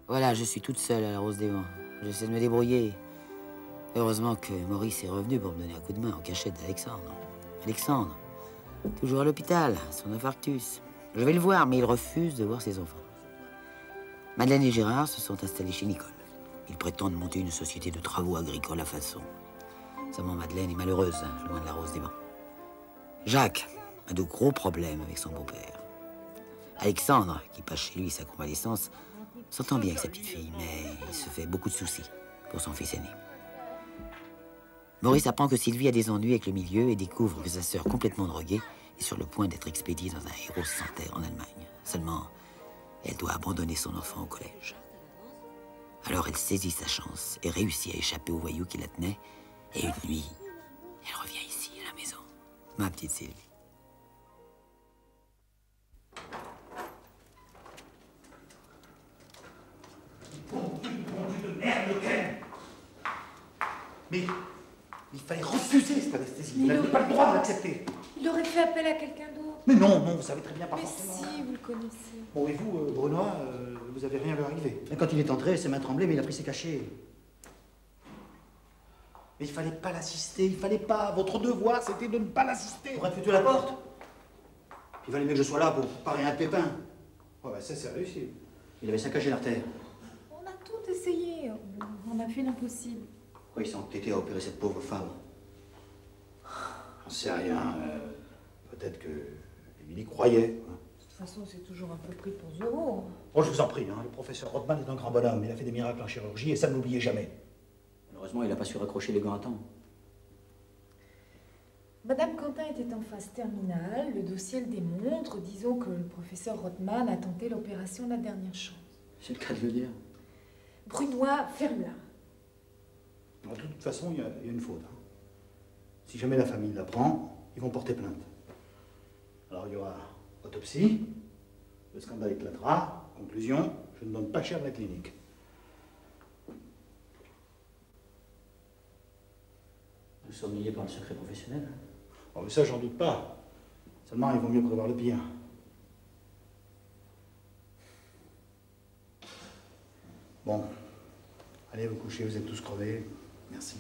Voilà, je suis toute seule à la Rose des Vents. J'essaie de me débrouiller. Heureusement que Maurice est revenu pour me donner un coup de main en cachette d'Alexandre. Alexandre, toujours à l'hôpital, son infarctus. Je vais le voir, mais il refuse de voir ses enfants. Madeleine et Gérard se sont installés chez Nicole. Ils prétendent monter une société de travaux agricoles à façon. Seulement, Madeleine est malheureuse, loin de la Rose des Vents. Jacques a de gros problèmes avec son beau-père. Alexandre, qui passe chez lui sa convalescence, s'entend bien avec sa petite fille, mais il se fait beaucoup de soucis pour son fils aîné. Maurice apprend que Sylvie a des ennuis avec le milieu et découvre que sa sœur, complètement droguée, est sur le point d'être expédiée dans un héros sans terre en Allemagne. Seulement, elle doit abandonner son enfant au collège. Alors elle saisit sa chance et réussit à échapper aux voyous qui la tenaient. Et une nuit, elle revient ici, à la maison. Ma petite Sylvie. Bon Dieu de merde, Ken! Mais il fallait refuser cette anesthésie. Vous n'avez pas le droit de l'accepter. Il aurait fait appel à quelqu'un d'autre. Mais non, non, vous savez très bien, pas Mais forcément. si, vous le connaissez. Bon, et vous, Brunois, vous avez rien vu arriver. Et quand il est entré, ses mains tremblaient, mais il a pris ses cachets. Mais il fallait pas l'assister, il fallait pas. Votre devoir, c'était de ne pas l'assister. Pour être foutu à la porte. Il valait mieux que je sois là pour parer un pépin. Ouais, bah ça, c'est réussi. Il avait saccagé l'artère. On a tout essayé. On a fait l'impossible. Pourquoi ils sont entêtés à opérer cette pauvre femme? J'en sais rien. Peut-être que Émilie croyait. De toute façon, c'est toujours un peu pris pour Zorro. Oh, je vous en prie, hein, le professeur Rothman est un grand bonhomme. Il a fait des miracles en chirurgie et ça ne l'oubliez jamais. Malheureusement, il n'a pas su raccrocher les gants à temps. Madame Quentin était en phase terminale. Le dossier le démontre. Disons que le professeur Rothman a tenté l'opération la dernière chance. C'est le cas de le dire. Brunois, ferme-la. De toute façon, il y a une faute. Hein. Si jamais la famille l'apprend, ils vont porter plainte. Alors il y aura autopsie, le scandale éclatera, conclusion, je ne donne pas cher de la clinique. Nous sommes liés par le secret professionnel. Oh, mais ça, j'en doute pas. Seulement, il vaut mieux prévoir le pire. Bon, allez vous coucher, vous êtes tous crevés. Merci.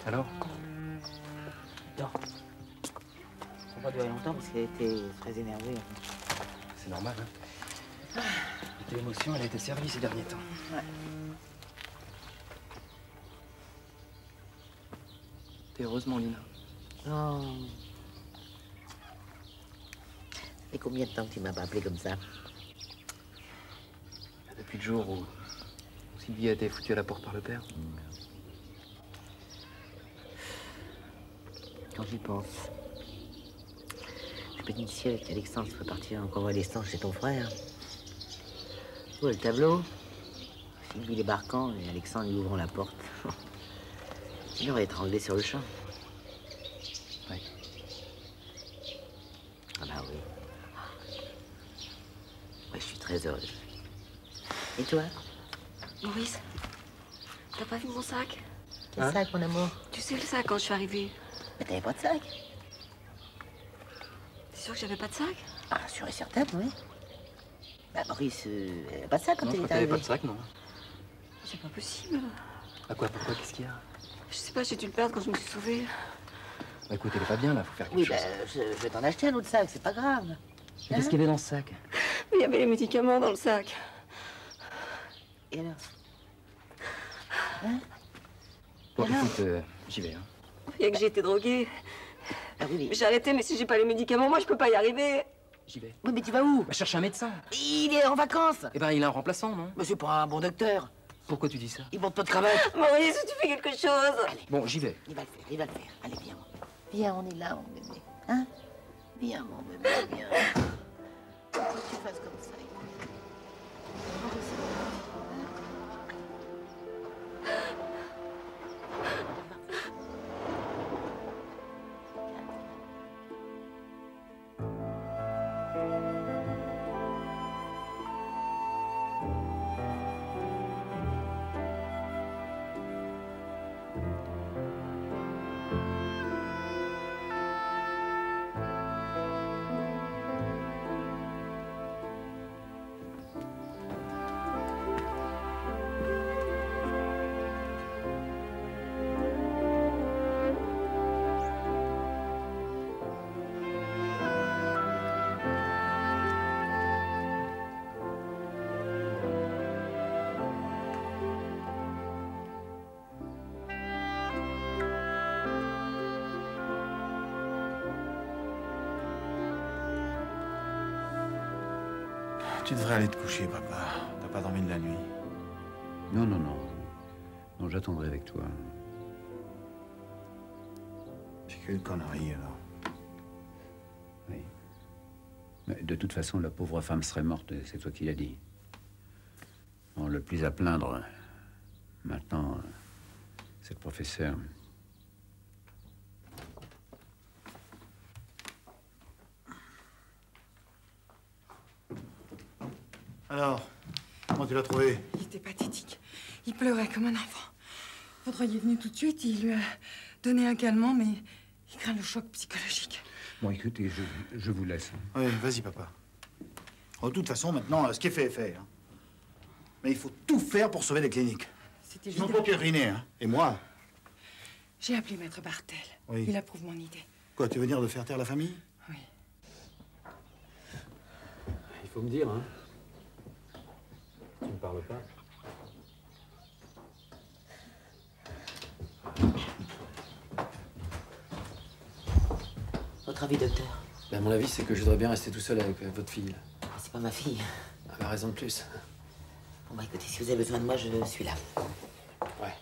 Alors? Non. Ça va pas durer longtemps parce qu'elle était très énervée. C'est normal, hein? L'émotion, elle a été servie ces derniers temps. Ouais. T'es heureuse, mon Lina? Oh. Et combien de temps que tu m'as pas appelé comme ça? Depuis le jour où Sylvie a été foutue à la porte par le père. Quand j'y pense, je peux t'initier qu'Alexandre soit parti en convalescence chez ton frère. Tu vois le tableau? Sylvie débarquant et Alexandre lui ouvrant la porte. Il aurait étranglé sur le champ. Oui. Ah bah oui. Ouais, je suis très heureuse. Et toi? Maurice, t'as pas vu mon sac? Quel sac, mon amour? Tu sais le sac quand je suis arrivée. Mais t'avais pas de sac? T'es sûr que j'avais pas de sac? Ah, sûr et certain, oui. Bah, Maurice, elle a pas de sac quand Non, elle je est crois que t'avais arrivée. pas de sac, non? C'est pas possible. À quoi? Pourquoi? Qu'est-ce qu'il y a? Je sais pas, j'ai dû le perdre quand je me suis sauvée. Bah écoute, elle est pas bien, là, faut faire quelque Oui, chose. bah, je vais t'en acheter un autre sac, c'est pas grave. Mais qu'est-ce qu'il y avait dans ce sac? Mais il y avait les médicaments dans le sac. Et alors? Hein? Bon, alors écoute, j'y vais, hein. Il y a que j'ai été droguée. Ah oui, mais... J'ai arrêté, mais si j'ai pas les médicaments, moi je peux pas y arriver. J'y vais. Oui, mais tu vas où? Bah chercher un médecin. Il est en vacances. Eh ben, il a un remplaçant, non? Mais c'est pas un bon docteur. Pourquoi tu dis ça? Il monte pas de cravate. Maurice, tu fais quelque chose. Allez, Bon, j'y vais. il va le faire, il va le faire. Allez, viens. Viens, on est là, mon bébé. Hein? Viens, mon bébé, viens. Faut que tu fasses comme ça. Tu devrais aller te coucher, papa. T'as pas dormi de la nuit. Non, non, non. Non, j'attendrai avec toi. C'est quelle connerie, alors. Oui. Mais de toute façon, la pauvre femme serait morte, c'est toi qui l'as dit. Bon, le plus à plaindre, maintenant, c'est le professeur. Alors, comment tu l'as trouvé? Il était pathétique. Il pleurait comme un enfant. Votre est venu tout de suite, il lui a donné un calmant, mais il craint le choc psychologique. Bon, écoutez, je vous laisse. Oui, vas-y, papa. De toute façon, maintenant, ce qui est fait est fait. Hein. Mais il faut tout faire pour sauver les cliniques. C'était Sinon, évident. pour te ruiner, hein. Et moi? J'ai appelé Maître Bartel. Oui. Il approuve mon idée. Quoi, tu veux dire de faire taire la famille? Oui. Il faut me dire, hein. Tu me parles pas. Votre avis, docteur? Ben, mon avis, c'est que je voudrais bien rester tout seul avec votre fille. Là. C'est pas ma fille. Ah, ben, raison de plus. Bon, bah écoutez, si vous avez besoin de moi, je suis là. Ouais.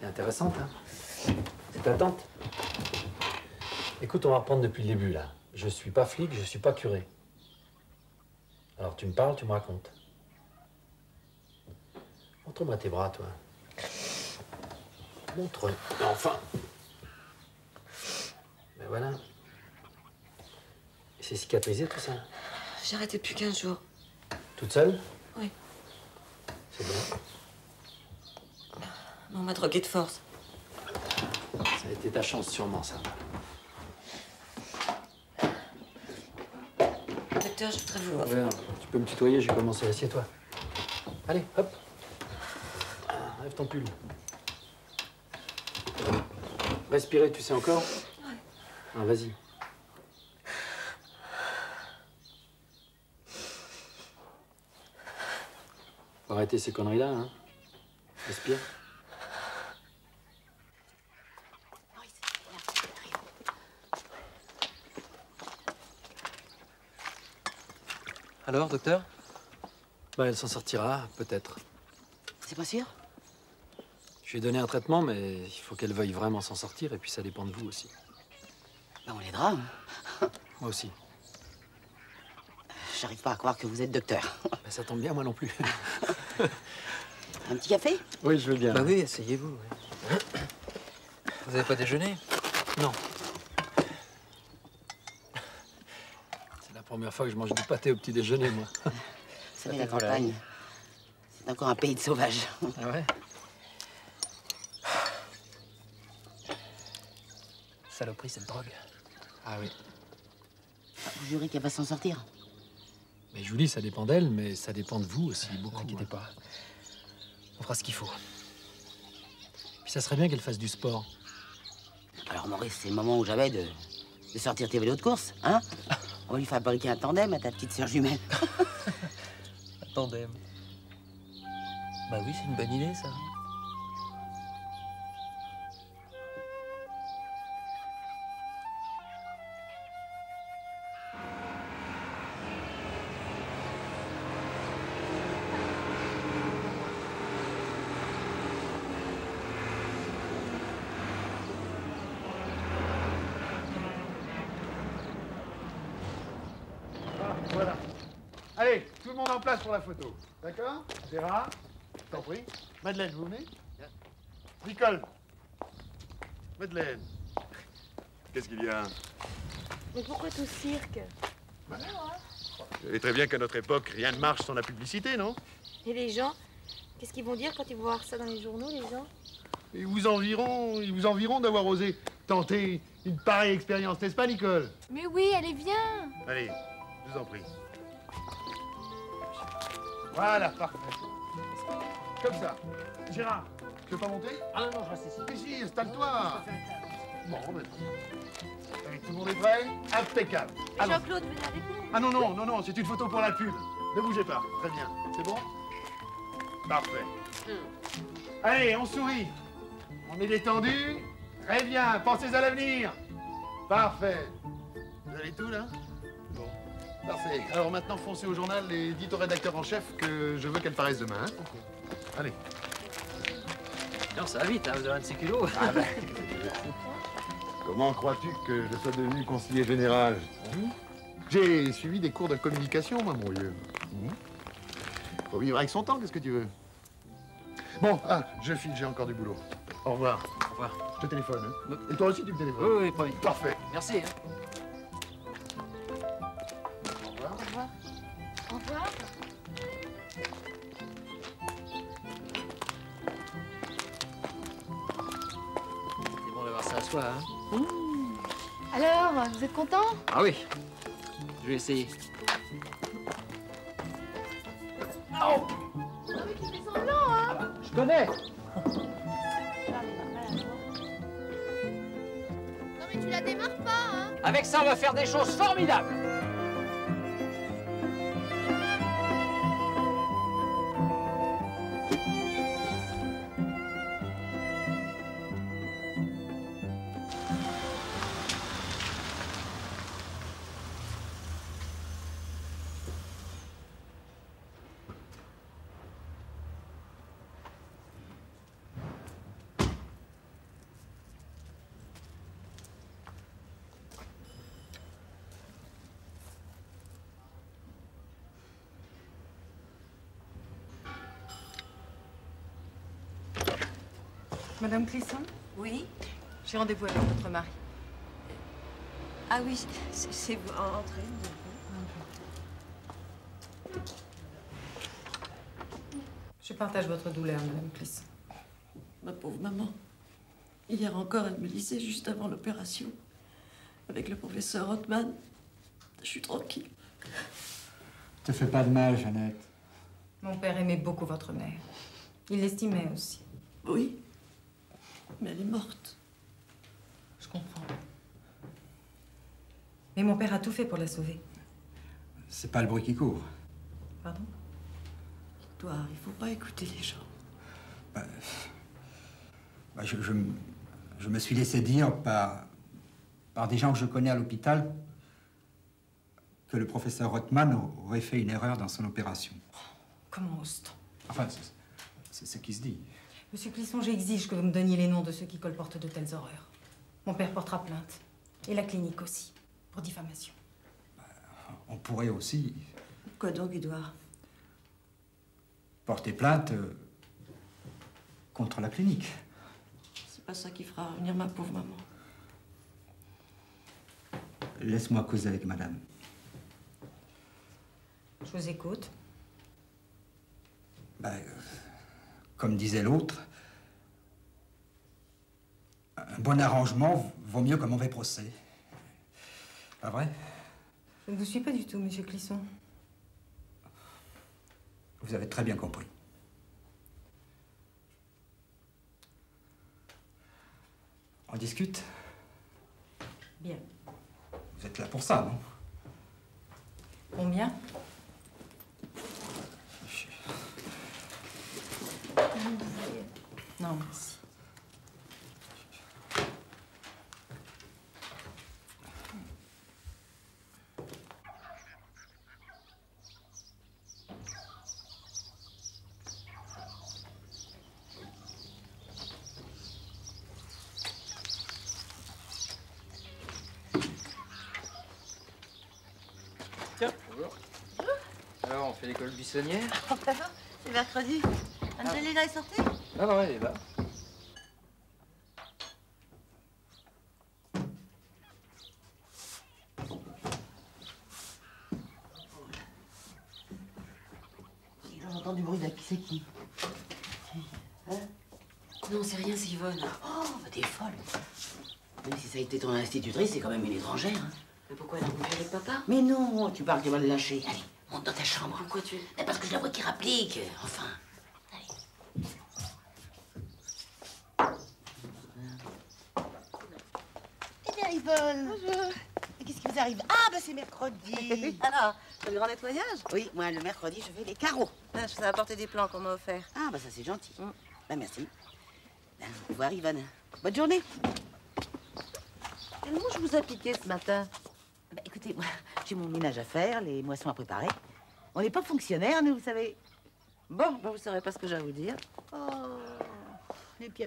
C'est intéressante, hein. C'est ta tante. Écoute, on va reprendre depuis le début, là. Je suis pas flic, je suis pas curé. Alors, tu me parles, tu me racontes. Montre-moi tes bras, toi. Montre. Enfin. Ben voilà. C'est cicatrisé, tout ça. J'ai arrêté depuis 15 jours. Toute seule? Oui. C'est bien. On m'a drogué de force. Ça a été ta chance, sûrement, ça. Docteur, je voudrais vous... Ouais, tu peux me tutoyer, j'ai commencé. Assieds-toi. Allez, hop. Enlève ton pull. Respirer, tu sais encore? Ouais. Ah, vas-y. Faut arrêter ces conneries-là, hein. Respire. Alors, docteur? Bah, elle s'en sortira, peut-être. C'est pas sûr? Je lui ai donné un traitement, mais il faut qu'elle veuille vraiment s'en sortir, et puis ça dépend de vous aussi. Bah, on l'aidera. Hein. Moi aussi. J'arrive pas à croire que vous êtes docteur. Bah, ça tombe bien, moi non plus. Un petit café? Oui, je veux bien. Bah oui, asseyez-vous. Oui. Vous avez pas déjeuné? Non. C'est la première fois que je mange du pâté au petit déjeuner, moi. Vous savez, la campagne, c'est encore un pays de sauvages. Ah ouais? Saloperie, cette drogue. Ah oui. Vous jurez qu'elle va s'en sortir? Mais je vous dis, ça dépend d'elle, mais ça dépend de vous aussi, Ne beaucoup. vous inquiétez hein. pas. On fera ce qu'il faut. Puis ça serait bien qu'elle fasse du sport. Alors, Maurice, c'est le moment où j'avais de sortir tes vélos de course, hein? On va lui fabriquer un tandem à ta petite sœur jumelle. Un tandem. Bah oui, c'est une bonne idée, ça. en place pour la photo. D'accord? Gérard, t'en prie. Madeleine, vous venez? Nicole. Madeleine. Qu'est-ce qu'il y a? Mais pourquoi tout cirque? Vous savez très bien qu'à notre époque, rien ne marche sans la publicité, non? Et les gens? Qu'est-ce qu'ils vont dire quand ils vont voir ça dans les journaux, les gens? Ils vous envieront d'avoir osé tenter une pareille expérience, n'est-ce pas, Nicole? Mais oui, allez, viens. Allez, je vous en prie. Voilà, parfait. Comme ça. Gérard, tu veux pas monter? Ah non, non, je reste ici. Ici, installe-toi. Bon, maintenant. Allez, tout le monde est prêt? Impeccable. Allons. Jean-Claude, venez avec nous. Ah non, non, non, non, c'est une photo pour la pub. Ne bougez pas. Très bien. C'est bon? Parfait. Allez, on sourit. On est détendu. Très bien. Pensez à l'avenir. Parfait. Vous avez tout, là? Bon. Parfait. Alors maintenant, foncez au journal et dites au rédacteur en chef que je veux qu'elle paraisse demain. Hein? Allez. Non, ça va vite, hein, vous avez un de ces kilos. Ah ben, comment crois-tu que je sois devenu conseiller général? J'ai suivi des cours de communication, moi, mon vieux. Faut vivre avec son temps, qu'est-ce que tu veux? Bon, je file, j'ai encore du boulot. Au revoir. Au revoir. Je te téléphone. Hein? Et toi aussi, tu me téléphones? Oui, oui, promis. Parfait. Merci. Hein. Au revoir. Au revoir. Au revoir. C'est bon d'avoir ça à soi, hein. Alors, vous êtes content? Ah oui. Je vais essayer. Non mais tu fais semblant, hein? Je connais. Non mais tu la démarres pas, hein? Avec ça, on va faire des choses formidables. Madame Clisson? Oui? J'ai rendez-vous avec votre mari. Ah oui, c'est vous. Entrez. Je partage votre douleur, Madame Clisson. Ma pauvre maman. Hier encore, elle me disait, juste avant l'opération, avec le professeur Rothman, je suis tranquille. Te fais pas de mal, Jeannette. Mon père aimait beaucoup votre mère. Il l'estimait aussi. Oui, mais elle est morte. Je comprends. Mais mon père a tout fait pour la sauver. C'est pas le bruit qui court. Pardon? Victoire, il faut pas écouter les gens. Je me suis laissé dire par des gens que je connais à l'hôpital que le professeur Rothman aurait fait une erreur dans son opération. Comment ose-t-on? Enfin, c'est ce qui se dit. Monsieur Clisson, j'exige que vous me donniez les noms de ceux qui colportent de telles horreurs. Mon père portera plainte. Et la clinique aussi, pour diffamation. On pourrait aussi Quoi donc, Édouard? porter plainte contre la clinique. C'est pas ça qui fera revenir ma pauvre maman. Laisse-moi causer avec madame. Je vous écoute. Comme disait l'autre, un bon arrangement vaut mieux qu'un mauvais procès. Pas vrai? Je ne vous suis pas du tout, monsieur Clisson. Vous avez très bien compris. On discute? Bien. Vous êtes là pour ça, non? Combien? Non, merci. Tiens. Bonjour. Alors, on fait fait l'école buissonnière? C'est mercredi. Angelina est sortie? Non, non, elle est là. J'entends du bruit là, qui c'est qui? Hein? Non, c'est rien, c'est Yvonne. Oh, bah t'es folle. Même si ça a été ton institutrice, c'est quand même une étrangère. Hein. Mais pourquoi elle a rompu avec papa? Mais non, tu parles qu'elle va le lâcher. Allez, monte dans ta chambre. Pourquoi tu... Mais parce que je la vois qui rapplique. Enfin. Allez. Eh bien, Yvonne. Bonjour. Et qu'est-ce qui vous arrive? Ah, bah c'est mercredi. Alors, le grand nettoyage? Oui, moi, le mercredi, je fais les carreaux. Ah, je vous ai apporté des plans qu'on m'a offerts. Ah, bah ça, c'est gentil. Bah, merci. Ben, au revoir, Yvonne. Bonne journée. Quel mouche vous a piqué ce matin? Bah, écoutez, moi, j'ai mon ménage à faire, les moissons à préparer. On n'est pas fonctionnaires, nous, vous savez. Bon, bah, vous saurez pas ce que j'ai à vous dire. Oh, les pia.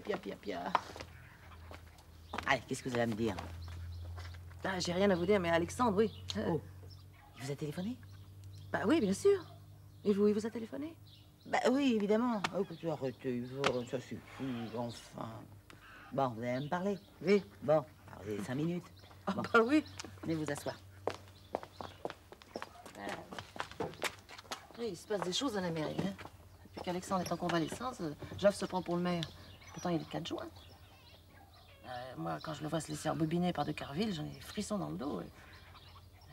Allez, qu'est-ce que vous allez me dire? Ah, j'ai rien à vous dire, mais Alexandre, oui. Oh, il vous a téléphoné? Bah oui, bien sûr. Et vous, il vous a téléphoné? Bah oui, évidemment. Oh, écoutez, arrêtez, Yvonne, ça suffit, enfin. Bon, vous allez me parler? Oui. Bon, alors, vous avez 5 minutes. Ah Bon. bah oui. Venez vous asseoir. Oui, il se passe des choses à la mairie. Hein. Depuis qu'Alexandre est en convalescence, Jacques se prend pour le maire. Pourtant, il est le 4 juin. Moi, quand je le vois se laisser embobiner par de Carville, j'en ai des frissons dans le dos. Et...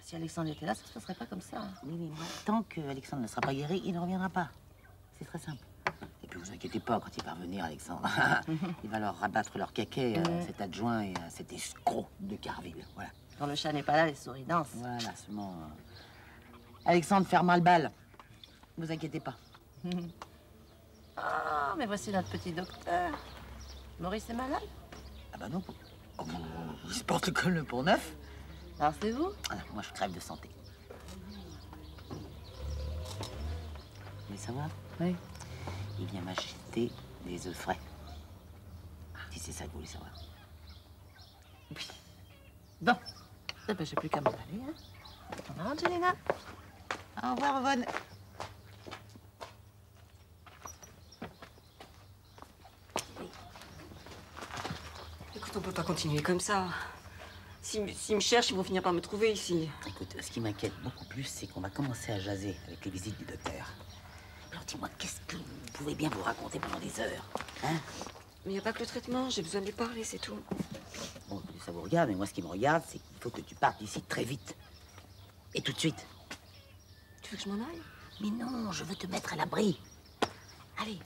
Si Alexandre était là, ça se passerait pas comme ça. Oui, mais moi, tant qu'Alexandre ne sera pas guéri, il ne reviendra pas. C'est très simple. Et puis, vous inquiétez pas, quand il va revenir, Alexandre, il va leur rabattre leur caquet à cet adjoint et à cet escroc de Carville. Voilà. Quand le chat n'est pas là, les souris dansent. Voilà, seulement... Alexandre fermera le bal. Ne vous inquiétez pas. Ah, mais voici notre petit docteur. Maurice est malade? Ah bah non. Oh, il se porte comme le pont neuf. Alors c'est vous? Ah, moi, je crève de santé. Vous voulez savoir? Oui. Il vient m'acheter des œufs frais. Si c'est ça que vous voulez savoir. Oui. Bon. Eh ben, j'ai plus qu'à m'en aller, hein. Au revoir, Angelina. Au revoir, Yvonne. Écoute, on peut pas continuer comme ça. S'ils me cherchent, ils vont finir par me trouver ici. Écoute, ce qui m'inquiète beaucoup plus, c'est qu'on va commencer à jaser avec les visites du docteur. Alors dis-moi, qu'est-ce que vous pouvez bien vous raconter pendant des heures, hein? Mais il n'y a pas que le traitement, j'ai besoin de lui parler, c'est tout. Bon, ça vous regarde, mais moi, ce qui me regarde, c'est qu'il faut que tu partes d'ici très vite. Et tout de suite. Tu veux que je m'en aille? Mais non, je veux te mettre à l'abri. Allez,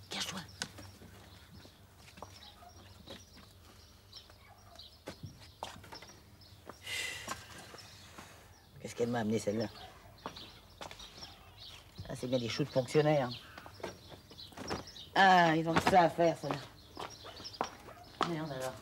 cache-toi. Qu'est-ce qu'elle m'a amené, celle-là? Ah, c'est bien des choux de fonctionnaires. Ah, ils ont que ça à faire, celle-là. Merde, alors.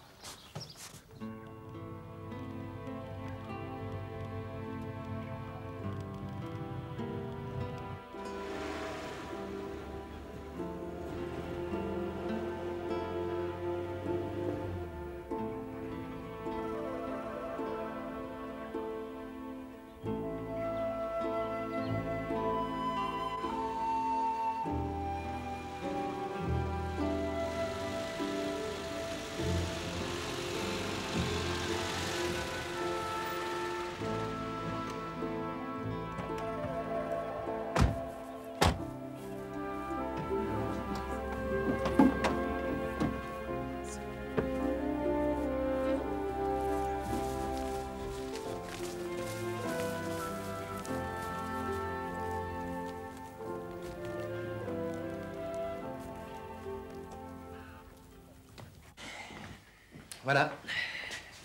Voilà.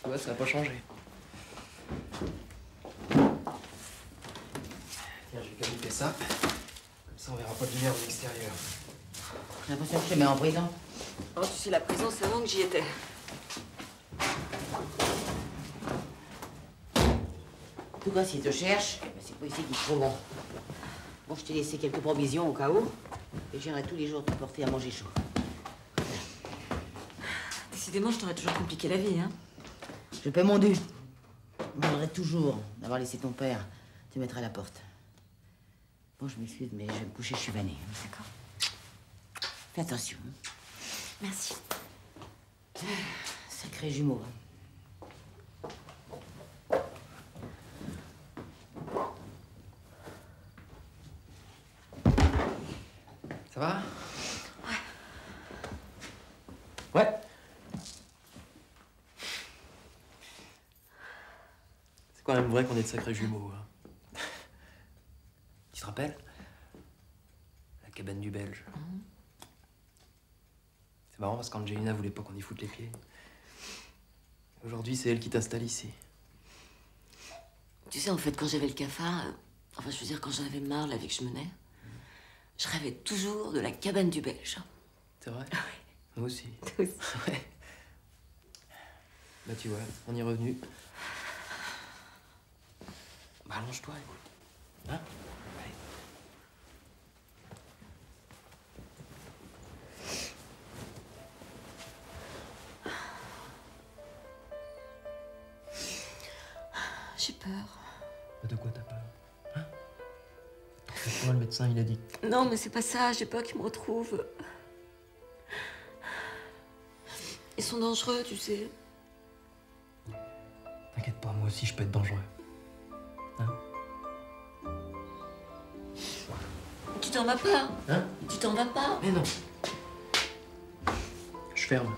Tu vois, ça n'a pas changé. Tiens, je vais camoufler ça. Comme ça, on verra pas de lumière de l'extérieur. J'ai l'impression que je te mets en prison. Oh, tu sais, la prison, c'est avant que j'y étais. En tout cas, s'ils te cherchent, eh ben, c'est pas ici qu'ils te trouveront. Bon, je t'ai laissé quelques provisions au cas où. Et j'irai tous les jours te porter à manger chaud. Décidément, je t'aurais toujours compliqué la vie, hein. Je paie mon dû. Je me voudrais toujours d'avoir laissé ton père te mettre à la porte. Bon, je m'excuse, mais je vais me coucher, je suis vannée. D'accord. Fais attention. Merci. Sacré jumeau. Ça va? Ouais. Ouais. C'est quand même vrai qu'on est de sacrés jumeaux. Hein. Tu te rappelles? La cabane du Belge. C'est marrant parce qu'Angelina voulait pas qu'on y foute les pieds. Aujourd'hui, c'est elle qui t'installe ici. Tu sais, en fait, quand j'avais le cafard, enfin, je veux dire, quand j'en avais marre de la vie que je menais, je rêvais toujours de la cabane du Belge. C'est vrai? Oui. Moi aussi. Toi aussi. Ouais. Bah, tu vois, on y est revenu. Bah, allonge-toi, écoute. Hein? Allez. J'ai peur. De quoi t'as peur? Hein? C'est quoi, le médecin, il a dit? Non, mais c'est pas ça. J'ai peur qu'ils me retrouvent. Ils sont dangereux, tu sais. T'inquiète pas, moi aussi, je peux être dangereux. Hein? Tu t'en vas pas. Hein? Tu t'en vas pas. Mais non. Je ferme.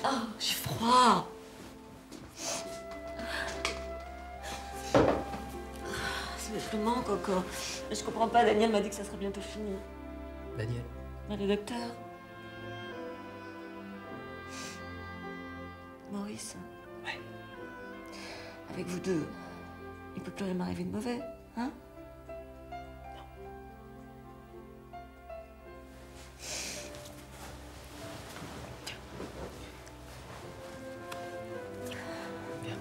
Oh, j'ai froid. C'est vraiment encore. Je comprends pas, Daniel m'a dit que ça serait bientôt fini. Daniel? Le docteur. Maurice. Ouais. Avec vous deux, il peut plus rien m'arriver de mauvais, hein? Viens.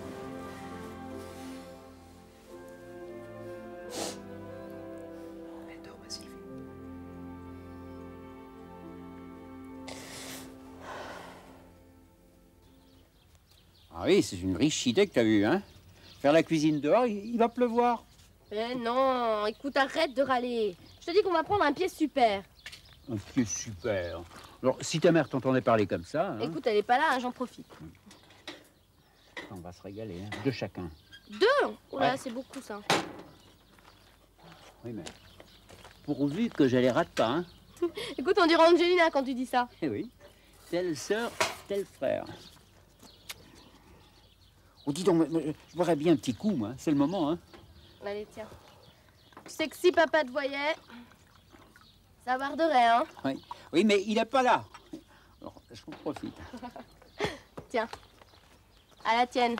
Allez, dors, vas-y. Ah oui, c'est une riche idée que t'as eue, hein? Faire la cuisine dehors, il va pleuvoir. Eh non, écoute, arrête de râler. Je te dis qu'on va prendre un pied super. Un pied super. Alors, si ta mère t'entendait parler comme ça, hein, Écoute, elle est pas là, hein, j'en profite. on va se régaler, hein, de chacun. Deux? Oh là, Ouais. c'est beaucoup ça. Oui, mais pourvu que je les rate pas, hein? Écoute, on dirait Angelina quand tu dis ça. Eh oui, telle sœur, tel frère. Oh, dis donc, je boirais bien un petit coup, moi, c'est le moment, hein? Allez, tiens. Tu sais que si papa te voyait, ça barderait, hein? Oui, oui, mais il n'est pas là. Alors, je en profite. Tiens. À la tienne,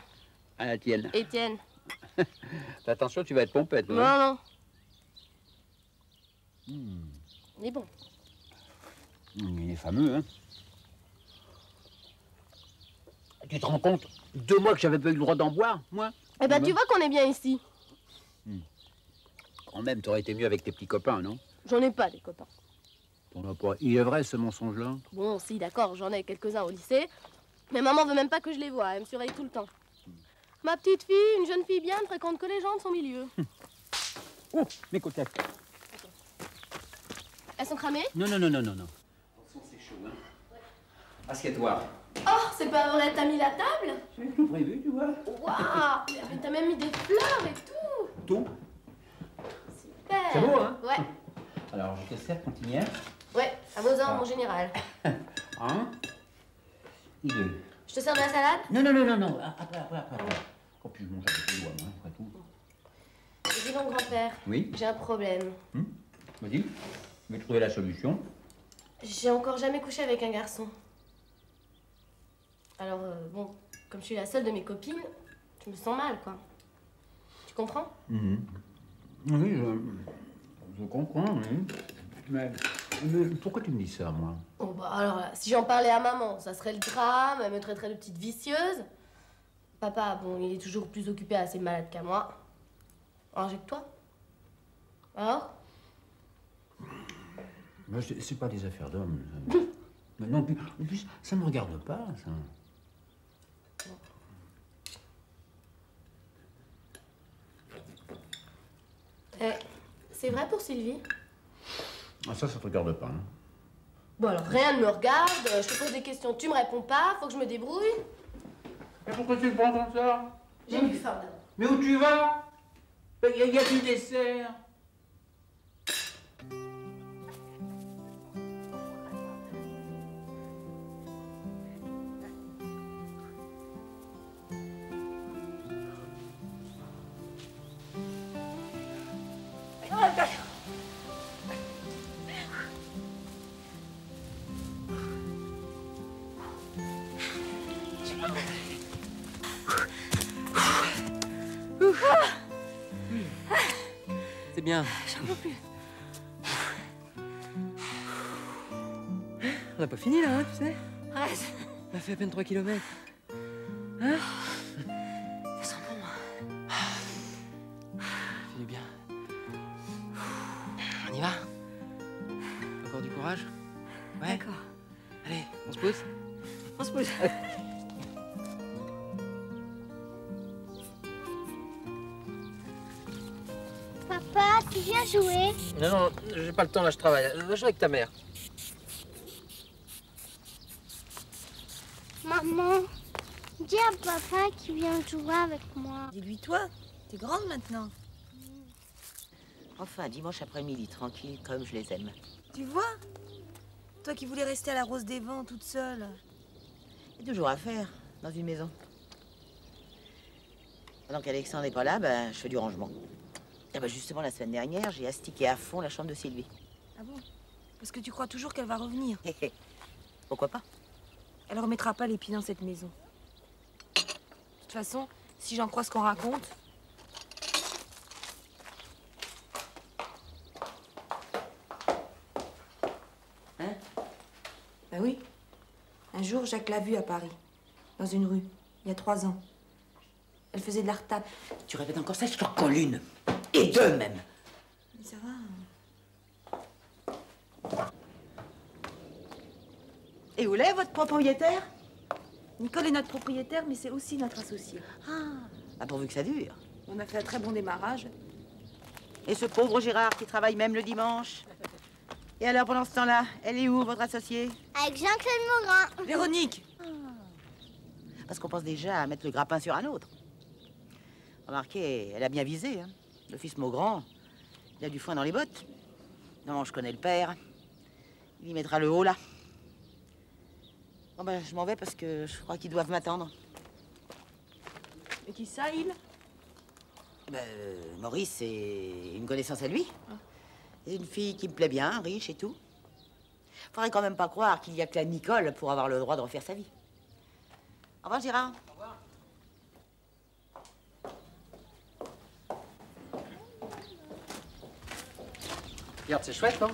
À la tienne. Étienne. Fais attention, tu vas être pompette. Non, hein. non. Hmm. Il est bon. Il est fameux, hein? Tu te rends compte? 2 mois que j'avais pas eu le droit d'en boire, moi? Eh ben, Moi. tu vois qu'on est bien ici. Quand même, t'aurais été mieux avec tes petits copains, non? J'en ai pas, des copains. T'en as pas. Il est vrai, ce mensonge-là? Bon, si, d'accord, j'en ai quelques-uns au lycée. Mais maman veut même pas que je les voie, elle me surveille tout le temps. Ma petite fille, une jeune fille bien, ne fréquente que les gens de son milieu. Oh, mes côtelettes. Elles sont cramées? Non, non, non, non, non, non. Attention, c'est chaud, hein? Assieds-toi. Oh, c'est pas vrai, t'as mis la table? C'est tout prévu, tu vois. Waouh! Mais t'as même mis des fleurs et tout! Tout. Super! C'est beau, hein? Ouais, Alors, je te sers continuère. ouais, à vos ordres, mon général. Un. Et 2. Je te sers de la salade? Non, non, non, non, non. Après. Oh, puis je mange avec les doigts, moi, après tout. Dis donc, grand-père. Oui? J'ai un problème. Vas-y. Je vais trouver la solution. J'ai encore jamais couché avec un garçon. Alors, bon, comme je suis la seule de mes copines, je me sens mal, quoi. Tu comprends? Oui, je comprends, oui. Mais pourquoi tu me dis ça, moi? Oh, bah alors là, si j'en parlais à maman, ça serait le drame, elle me traiterait de petite vicieuse. Papa, bon, il est toujours plus occupé à ses malades qu'à moi. Alors, j'ai que toi. Alors? Moi, c'est pas des affaires d'hommes. Mais non, en plus, ça me regarde pas, ça. vrai pour Sylvie? Ah, ça te regarde pas, hein. Bon alors, rien ne me regarde, je te pose des questions, tu me réponds pas, faut que je me débrouille. Mais pourquoi tu le prends comme ça? J'ai eu faim d'abord. Mais où tu vas? Il y a du dessert. C'est bien. J'en peux plus. On n'a pas fini là, hein, tu sais. Arrête. On a fait à peine 3 km. Hein? Ça sent bon. Fais du bien. On y va? Encore du courage? Ouais? D'accord. Allez, on se pousse? On se pousse. Papa, tu viens jouer? Non, non, j'ai pas le temps là, je travaille. Va jouer avec ta mère. Maman, dis à papa qu'il vient jouer avec moi. Dis-lui toi, t'es grande maintenant. Enfin, dimanche après-midi, tranquille, comme je les aime. Tu vois? Toi qui voulais rester à la Rose des Vents toute seule. Il y a toujours à faire dans une maison. Pendant qu'Alexandre n'est pas là, ben, je fais du rangement. Ah ben justement, la semaine dernière, j'ai astiqué à fond la chambre de Sylvie. Ah bon? Parce que tu crois toujours qu'elle va revenir. Pourquoi pas? Elle remettra pas les pieds dans cette maison. De toute façon, si j'en crois ce qu'on raconte... Hein? Ben oui. Un jour, Jacques l'a vue à Paris, dans une rue, il y a 3 ans. Elle faisait de la retape. Tu répètes encore ça, je te recolle une. Et 2 même. Mais ça va. Et où est votre propriétaire? Nicole est notre propriétaire, mais c'est aussi notre associé. Ah, pourvu que ça dure. On a fait un très bon démarrage. Et ce pauvre Gérard qui travaille même le dimanche. Et alors, pendant ce temps-là, elle est où, votre associée? Avec Jean-Claude Morin. Véronique! Parce qu'on pense déjà à mettre le grappin sur un autre. Remarquez, elle a bien visé, hein. Le fils Maugrand, il a du foin dans les bottes. Non, je connais le père. Il y mettra le haut, là. Bon, ben, je m'en vais parce que je crois qu'ils doivent m'attendre. Et qui ça, il? Ben, Maurice, c'est une connaissance à lui. C'est une fille qui me plaît bien, riche et tout. Faudrait quand même pas croire qu'il y a que la Nicole pour avoir le droit de refaire sa vie. Au revoir, Gérard. Au revoir. Regarde, c'est chouette, non?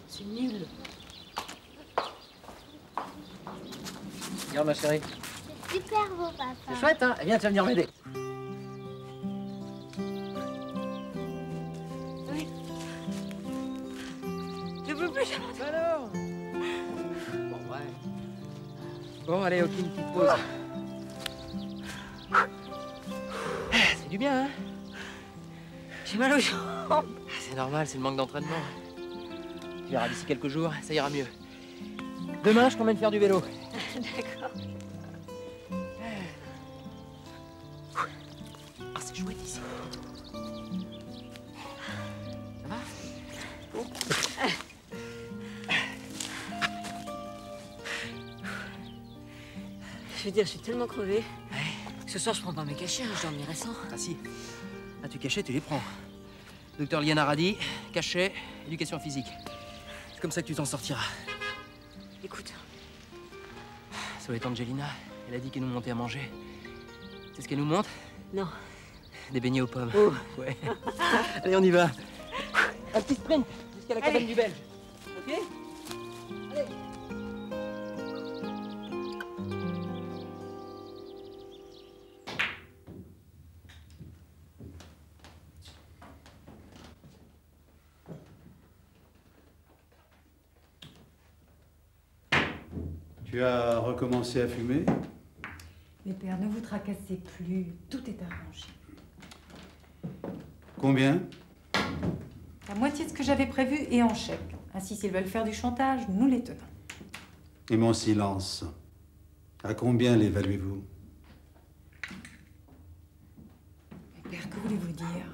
C'est nul. Regarde, ma chérie. Super beau, papa. C'est chouette, hein? Viens, tu vas venir m'aider. Je peux plus, Charlotte. Alors? Bon, ouais. Bon, allez, ok, une petite pause. C'est du bien, hein? J'ai mal aux jambes. C'est normal, c'est le manque d'entraînement. Tu verras, d'ici quelques jours, ça ira mieux. Demain, je t'emmène faire du vélo. D'accord. Ah, c'est chouette ici. Ça va? Bon. Je veux dire, je suis tellement crevée. Ce soir, je prends pas mes cachets, hein, je dormirai sans. Ah si. Ah, tu cachets, tu les prends. Docteur Liana Radi, cachet, éducation physique. C'est comme ça que tu t'en sortiras. Écoute. Ça va être Angelina. Elle a dit qu'elle nous montait à manger. C'est ce qu'elle nous montre? Non. Des beignets aux pommes. Oh. Ouais. Allez, on y va. Un petit sprint jusqu'à la cabane Allez. du Belge. Ok? Allez. Tu as recommencé à fumer? Mais père, ne vous tracassez plus. Tout est arrangé. Combien? moitié de ce que j'avais prévu est en chèque. Ainsi, s'ils veulent faire du chantage, nous les tenons. Et mon silence, à combien l'évaluez-vous? Mais père, que voulez-vous dire?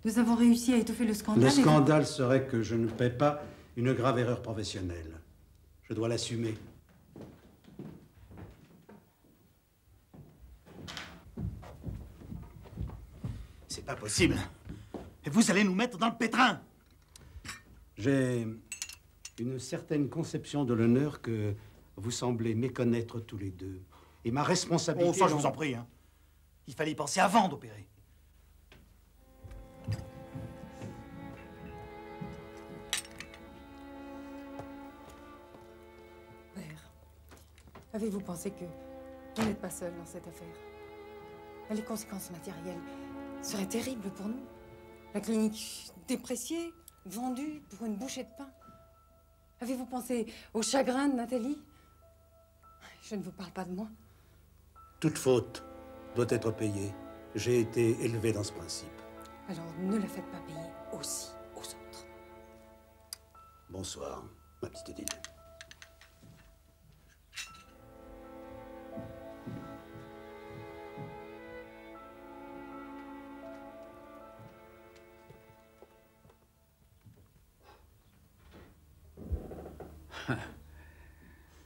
Nous avons réussi à étouffer le scandale. Le scandale serait que je ne paie pas une grave erreur professionnelle. Je dois l'assumer. C'est pas possible. Et vous allez nous mettre dans le pétrin. J'ai une certaine conception de l'honneur que vous semblez méconnaître tous les deux. Et ma responsabilité... Oh, ça, je vous en prie. Hein. Il fallait y penser avant d'opérer. Père, avez-vous pensé que vous n'êtes pas seul dans cette affaire? Les conséquences matérielles seraient terribles pour nous. La clinique dépréciée, vendue pour une bouchée de pain. Avez-vous pensé au chagrin de Nathalie? Je ne vous parle pas de moi. Toute faute doit être payée. J'ai été élevé dans ce principe. Alors ne la faites pas payer aussi aux autres. Bonsoir, ma petite Odile.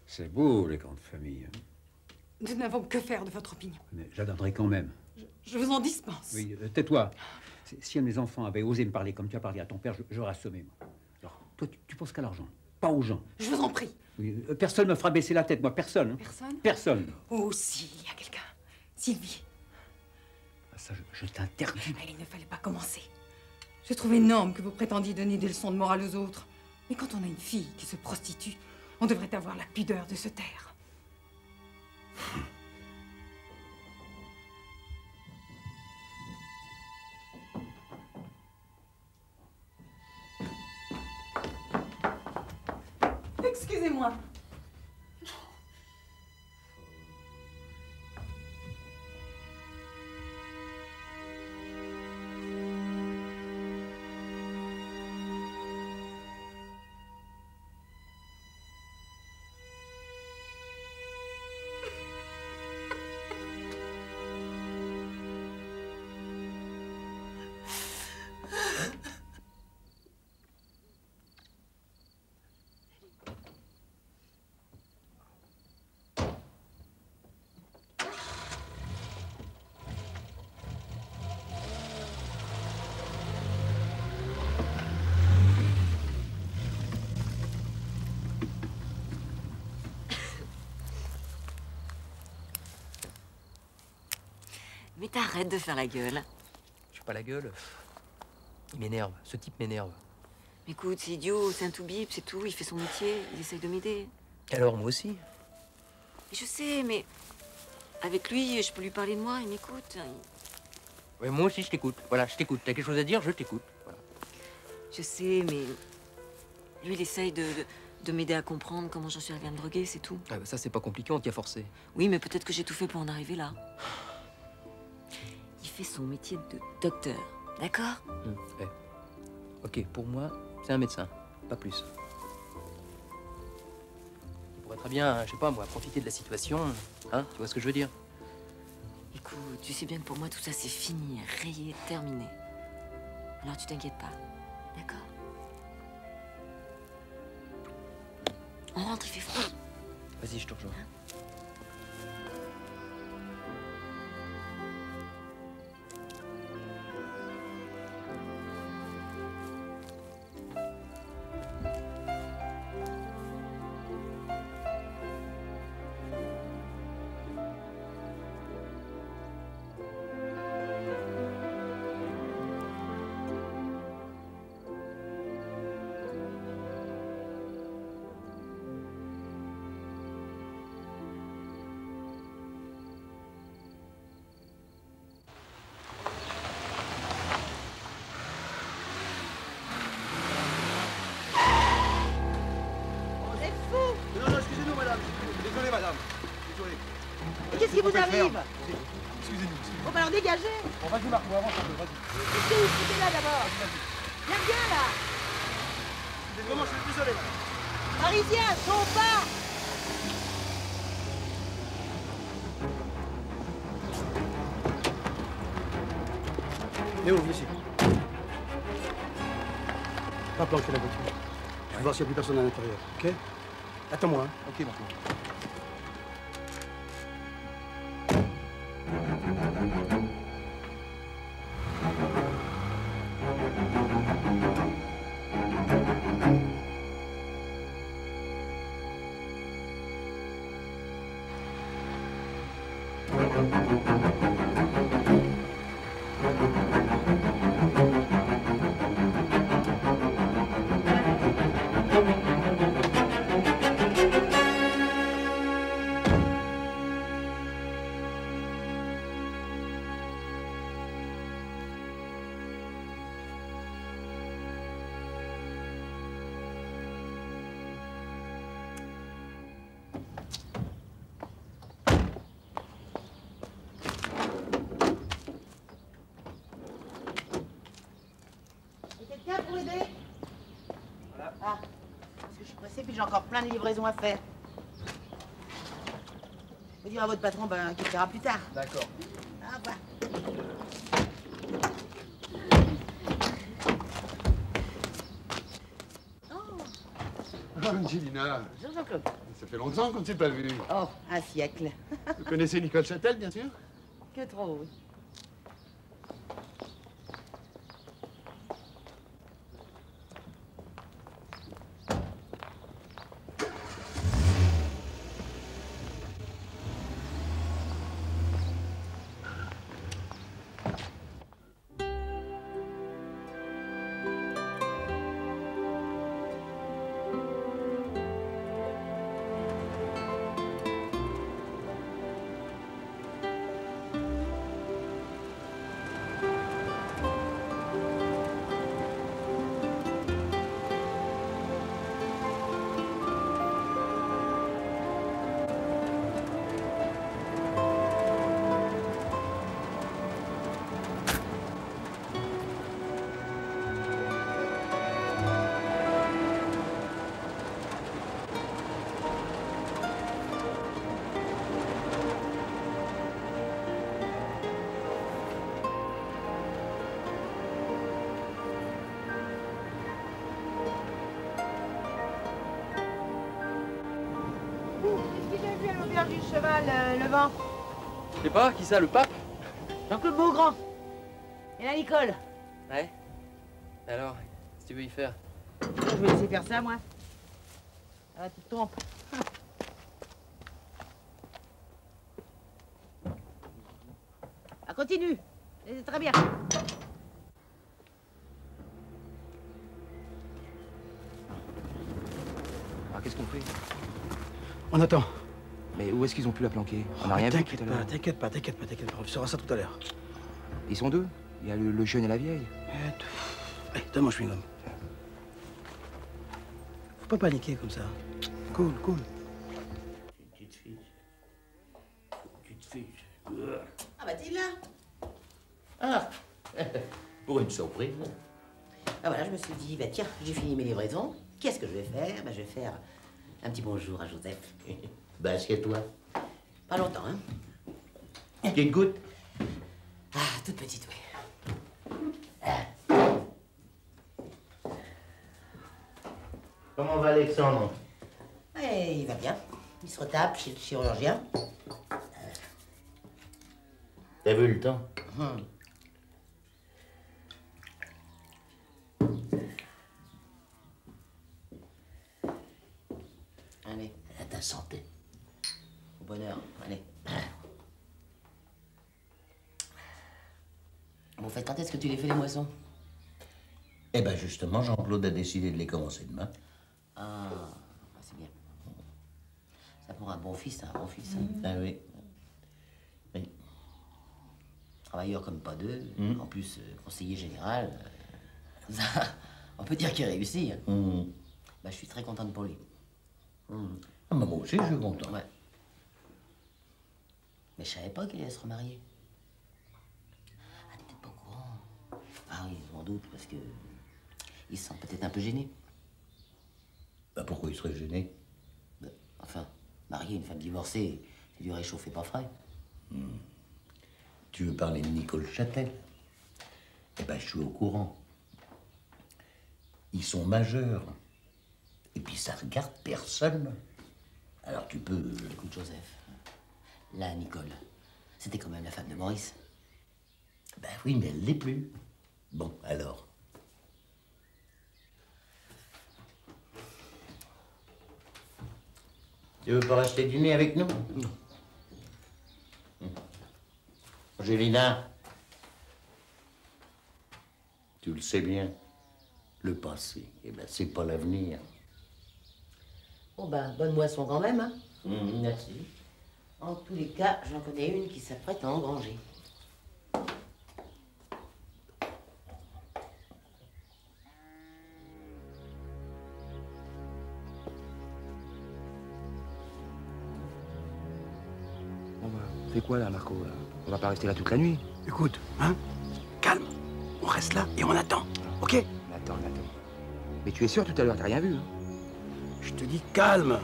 C'est beau, les grandes familles. Hein. Nous n'avons que faire de votre opinion. Mais j'adopterai quand même. Je vous en dispense. Oui, tais-toi. Si un de mes enfants avait osé me parler comme tu as parlé à ton père, j'aurais assommé, moi. Alors, toi, tu penses qu'à l'argent, pas aux gens. Je vous en prie. Oui, personne me fera baisser la tête, moi, personne. Hein. Personne? Personne. Oh, si, il y a quelqu'un. Sylvie. Ah, ça, je t'interdis. Il ne fallait pas commencer. Je trouve énorme que vous prétendiez donner des leçons de morale aux autres. Mais quand on a une fille qui se prostitue, on devrait avoir la pudeur de se taire. Excusez-moi. Mais t'arrêtes de faire la gueule. Je suis pas la gueule. Il m'énerve. Ce type m'énerve. Écoute, c'est idiot, c'est un tout-bip, c'est tout. Il fait son métier, il essaye de m'aider. Alors, moi aussi. Je sais, mais avec lui, je peux lui parler de moi, il m'écoute. Ouais, moi aussi, je t'écoute. Voilà, je t'écoute. T'as quelque chose à dire, je t'écoute. Voilà. Je sais, mais lui, il essaye de m'aider à comprendre comment j'en suis arrivée à me droguer, c'est tout. Ah, bah, ça, c'est pas compliqué, on t'y a forcé. Oui, mais peut-être que j'ai tout fait pour en arriver là. Il fait son métier de docteur, d'accord? Ouais. Ok, pour moi, c'est un médecin, pas plus. Il pourrait très bien, je sais pas moi, profiter de la situation, hein? Tu vois ce que je veux dire? Écoute, tu sais bien que pour moi, tout ça, c'est fini, rayé, terminé. Alors tu t'inquiètes pas, d'accord? On rentre, il fait froid. Vas-y, je te rejoins. Qu'est-ce qui vous arrive? Excusez-nous. Bon, bah alors dégagez. Bon, vas-y, Marco, avance un peu, vas-y. Foutez là d'abord. Viens là. Comment je suis désolé. Parisien, ton pas! Léo, viens ici. Pas planquer la voiture. Je vais voir s'il n'y a plus personne à l'intérieur, ok? Attends-moi, hein? Ok, maintenant. Quelqu'un pour aider? Voilà. Ah, parce que je suis pressée puis j'ai encore plein de livraisons à faire. Faut dire à votre patron qu'il fera plus tard. D'accord. Au revoir. Ah, Angelina, Bonjour Jean-Claude. ça fait longtemps qu'on ne s'est pas vu. Oh, un siècle. Vous connaissez Nicole Châtel, bien sûr? Que trop, oui. Qu'est-ce qu'il a vu à l'auberge du cheval, le vent? Je sais pas, qui ça, le pape? Jean-Claude Beaugrand. Et la Nicole. Ouais. Alors, qu'est-ce que tu veux y faire? Je vais laisser faire ça, moi. Ah, tu te trompes. Ah, continue. C'est très bien. Alors, qu'est-ce qu'on fait? On attend. Mais où est-ce qu'ils ont pu la planquer? On n'a rien vu tout à l'heure. T'inquiète pas. On saura ça tout à l'heure. Ils sont deux. Il y a le jeune et la vieille. Allez, donne mon chewing-gum. Faut pas paniquer comme ça. Cool. Petite fille. Ah, Mathilde, là? Ah, pour une surprise. Ah, voilà, je me suis dit, bah tiens, j'ai fini mes livraisons. Qu'est-ce que je vais faire? Bah, je vais faire un petit bonjour à Joseph. Bah, assieds-toi. Pas longtemps, hein? Tu goûtes? Ah, toute petite, oui. Comment va Alexandre? Eh, il va bien. Il se retape chez le chirurgien. T'as vu le temps? Allez. À ta santé. Au bonheur. Allez. Bon, fait, quand est-ce que tu les fais, les moissons? Eh ben justement, Jean-Claude a décidé de les commencer demain. Ah, c'est bien. Ça pour un bon fils, un bon fils. Ah oui. Oui. Travailleur comme pas deux, en plus conseiller général. Ça, on peut dire qu'il réussit. Hein. Bah, je suis très contente pour lui. Ah, bah, moi aussi, je suis content. Ouais. Mais je savais pas qu'il allait se remarier. Ah, t'es peut-être pas au courant. Ah oui, sans doute, parce que il se sent peut-être un peu gêné. pourquoi il serait gêné? Enfin, marier une femme divorcée, c'est du réchauffé pas frais. Tu veux parler de Nicole Châtel? Eh ben, je suis au courant. Ils sont majeurs. Et puis ça regarde personne. Alors tu peux... Écoute, Joseph, là, Nicole, c'était quand même la femme de Maurice. Ben oui, mais elle l'est plus. Bon, alors... Tu veux pas rester dîner avec nous? Non. Angelina, tu le sais bien, le passé, eh ben, c'est pas l'avenir. Bon ben, bonne moisson quand même, hein. Merci. En tous les cas, j'en connais une qui s'apprête à engranger. Bon bah, on fait quoi là, Marco, là? On va pas rester là toute la nuit. Écoute, hein, calme. On reste là et on attend, ok? On attend. Mais tu es sûr, tout à l'heure, t'as rien vu, hein? Je te dis calme.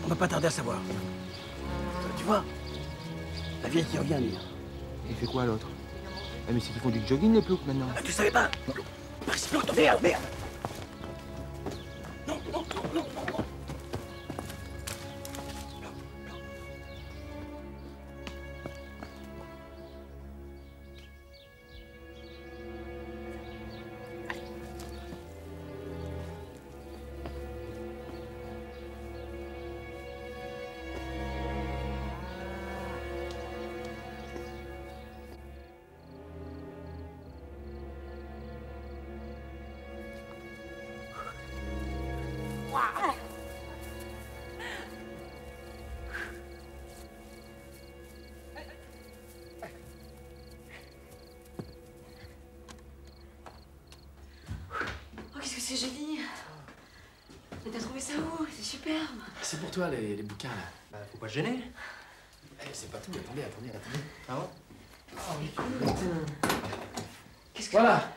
On va pas tarder à savoir. Tu vois, la vieille qui revient, lui. Et il fait quoi, l'autre? Ah, mais c'est qu'ils font du jogging, les ploucs, maintenant. Ah, tu savais pas? Explose, merde. Non. Oh, qu'est-ce que c'est joli. Mais t'as trouvé ça où? C'est superbe. C'est pour toi, les bouquins, là. Bah, faut pas te gêner. Eh, c'est pas tout, attendez. Ah bon? Oh, putain. Qu'est-ce que... Voilà.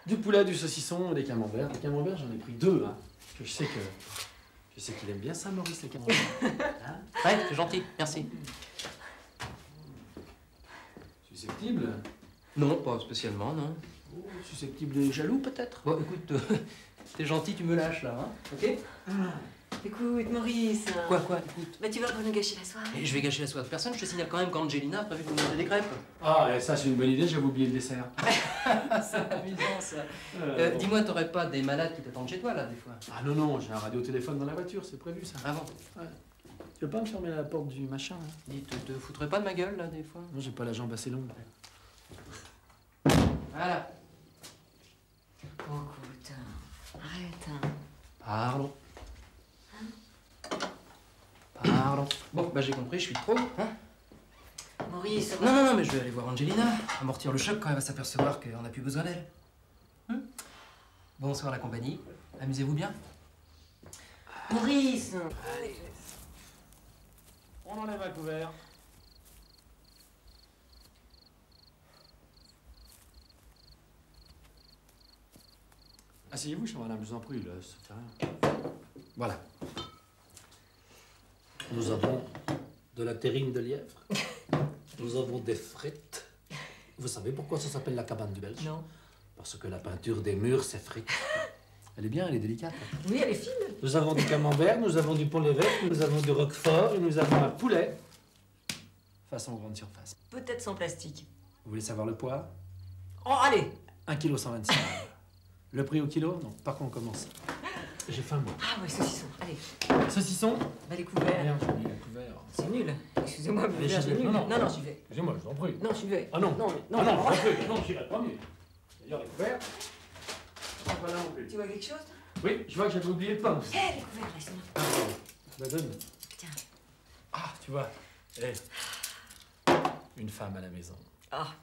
Du poulet, du saucisson et des camemberts. Les camemberts, j'en ai pris 2, hein. Parce que je sais qu'il aime bien ça, Maurice, les camemberts. Hein? Ouais, c'est gentil, merci. Susceptible? Non, pas spécialement, non. Oh, susceptible et jaloux, peut-être? Bon, écoute, t'es gentil, tu me lâches, là, hein, ok? Écoute, Maurice. Quoi, écoute? Bah, tu vas pas nous gâcher la soirée. Et je vais gâcher la soirée de personne, je te signale quand même qu'Angelina a prévu de nous manger des crêpes. Ah, et ça, c'est une bonne idée, j'avais oublié le dessert. C'est amusant, ça. Dis-moi, t'aurais pas des malades qui t'attendent chez toi, là, des fois? Ah non, j'ai un radiotéléphone dans la voiture, c'est prévu, ça. Ah bon? Ouais. Tu veux pas me fermer la porte du machin, là? Dis, te foutrais pas de ma gueule, là, des fois? Non, j'ai pas la jambe assez longue. Voilà. Oh, écoute, arrête. Hein. Pardon. Pardon. Bon, bah j'ai compris, je suis trop, hein? Maurice... Non, mais je vais aller voir Angelina, amortir le choc quand elle va s'apercevoir qu'on n'a plus besoin d'elle. Bonsoir la compagnie, amusez-vous bien. Maurice. Allez. On enlève un couvert. Asseyez-vous, cher madame, je vous en prie, là, c'est rien. Voilà. Nous avons de la terrine de lièvre. Nous avons des frites. Vous savez pourquoi ça s'appelle la cabane du Belge? Non. Parce que la peinture des murs, c'est frites. Elle est bien, elle est délicate. Oui, elle est fine. Nous avons du camembert, nous avons du pont l'évêque, nous avons du roquefort et nous avons un poulet. Façon grande surface. Peut-être sans plastique. Vous voulez savoir le poids? Oh, allez. 1,126 kg. Le prix au kilo? Non. Par contre, on commence. J'ai faim, moi. Ah ouais, saucisson. Allez. Saucisson? Bah, les couverts. Merde, j'ai oublié les couverts. C'est nul. Excusez-moi, mais j'y c'est vais. nul. Non, J'y vais. Excusez-moi, je vous en prie. Non, j'y vais. Ah non. Non, je vous en prie. Non, j'irai pas mieux. D'ailleurs, les couverts. Voilà non plus. Tu vois quelque chose? Oui, je vois que j'avais oublié le pain. Hé, les couverts, laisse-moi. Bah, donne. Tiens. Ah, tu vois. Une femme à la maison. Ah.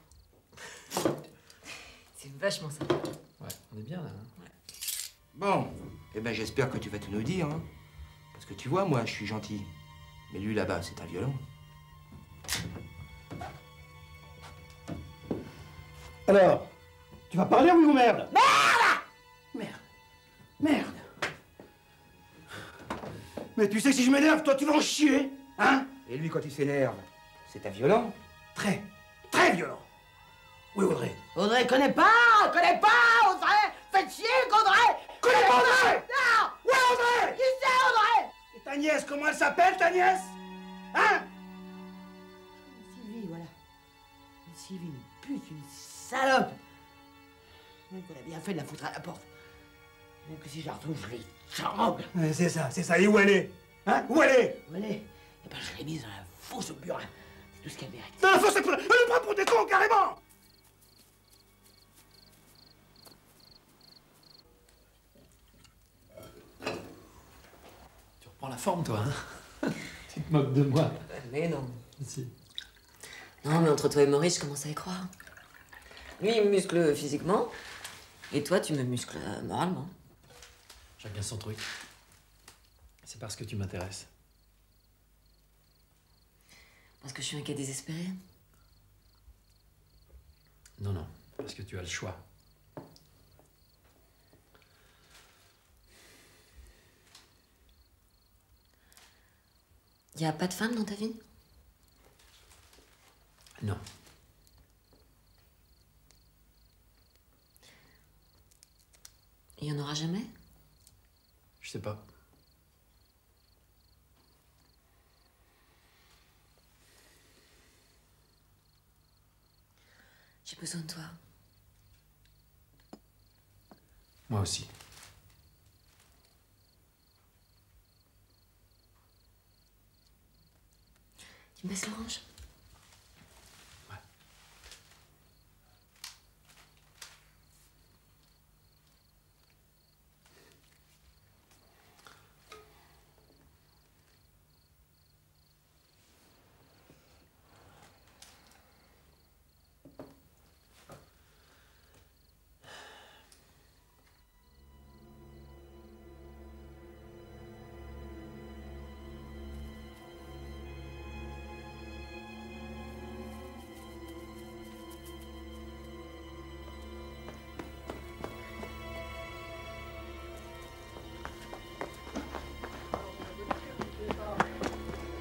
C'est vachement sympa. Ouais, on est bien là. Hein. Ouais. Bon, eh ben j'espère que tu vas tout nous dire, hein. Parce que tu vois, moi, je suis gentil. Mais lui, là-bas, c'est un violon. Alors, tu vas parler, oui ou merde? Merde. Mais tu sais que si je m'énerve, toi, tu vas en chier, hein? Et lui, quand il s'énerve, c'est un violent. Très, très violent. Oui, Audrey. Audrey, connais pas, Audrey. Faites chier, Audrey. Connais pas Audrey? Non. Ouais, Audrey. Qui c'est, Audrey? Et ta nièce, comment elle s'appelle, ta nièce? Hein? Sylvie, voilà. Une Sylvie, une pute, une salope. Même qu'on a bien fait de la foutre à la porte. Même que si je la retrouve, je les chambre. Ouais, c'est ça. Et où elle est? Hein? Où elle est? Où elle est? Eh ben, je l'ai mise dans la fosse au burin. C'est tout ce qu'elle mérite. Dans la fosse, elle le prend pour des cons, carrément! Tu reprends la forme, toi, hein? Tu te moques de moi. Mais non. Si. Non, mais entre toi et Maurice, je commence à y croire. Lui, il me muscle physiquement. Et toi, tu me muscles moralement. Chacun son truc. C'est parce que tu m'intéresses. Parce que je suis un cas désespéré. Non, non. Parce que tu as le choix. Y a pas de femme dans ta vie? Non. Il y en aura jamais? Je sais pas. J'ai besoin de toi. Moi aussi. Tu me baisses l'orange?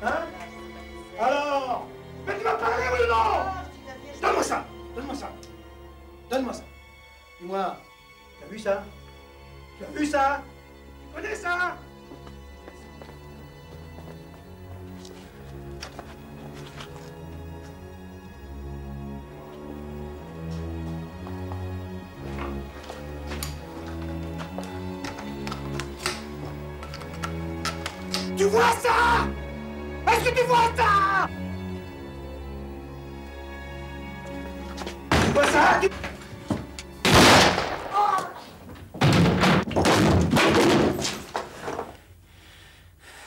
Hein? Alors? Mais tu vas parler, oui ou non? Donne-moi ça! Donne-moi ça! Donne-moi ça! Dis-moi, tu as vu ça? Tu as vu ça? Tu connais ça? Tu vois ça? Est-ce que tu vois ça? Tu vois ça?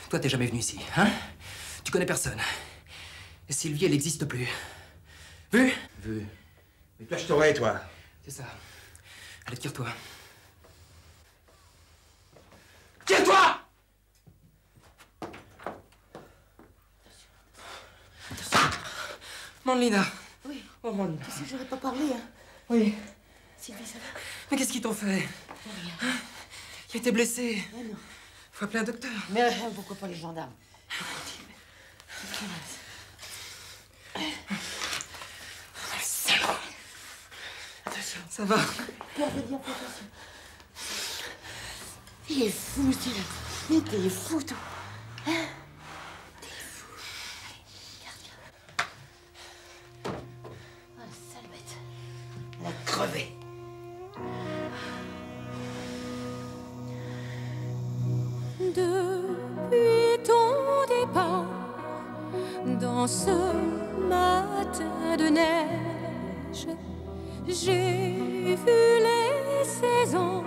Toi, t'es jamais venu ici, hein? Tu connais personne. Et Sylvie, elle n'existe plus. Vu? Vu. Mais toi, je t'aurais, toi. C'est ça. Allez, tire-toi. Tire-toi! Manlina. Oui. Oh, Manlina. Tu sais que j'aurais pas parlé, hein? Oui. Sylvie, ça va? Mais qu'est-ce qu'ils t'ont fait? Rien. Il était blessé. Mais non. Faut appeler un docteur. Mais pourquoi pas les gendarmes? Ça va. Fais attention. Il est fou, celui-là. Mais t'es fou, toi. Hein? T'es fou. Allez, garde. Oh, la sale bête. Elle a crevé. Depuis ton départ, dans ce matin de neige, j'ai vu les saisons